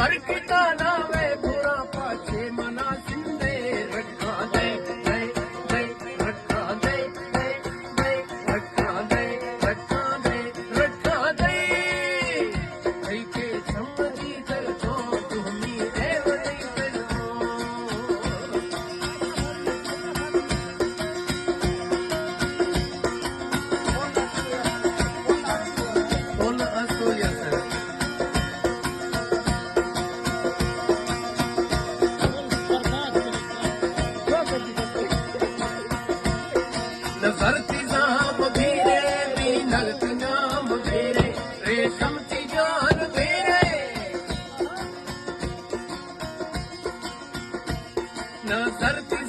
हरकिता नावे बुरा पाछे मना सिंधे रखा दे दे दे रखा दे दे दे रखा दे रखा दे रखा दे के समझी कर तो तुम्ही एवढी करो कोण असो या सर धरती जाम धीरे भी नलक नाम धीरे रेशम की जान धीरे न धरती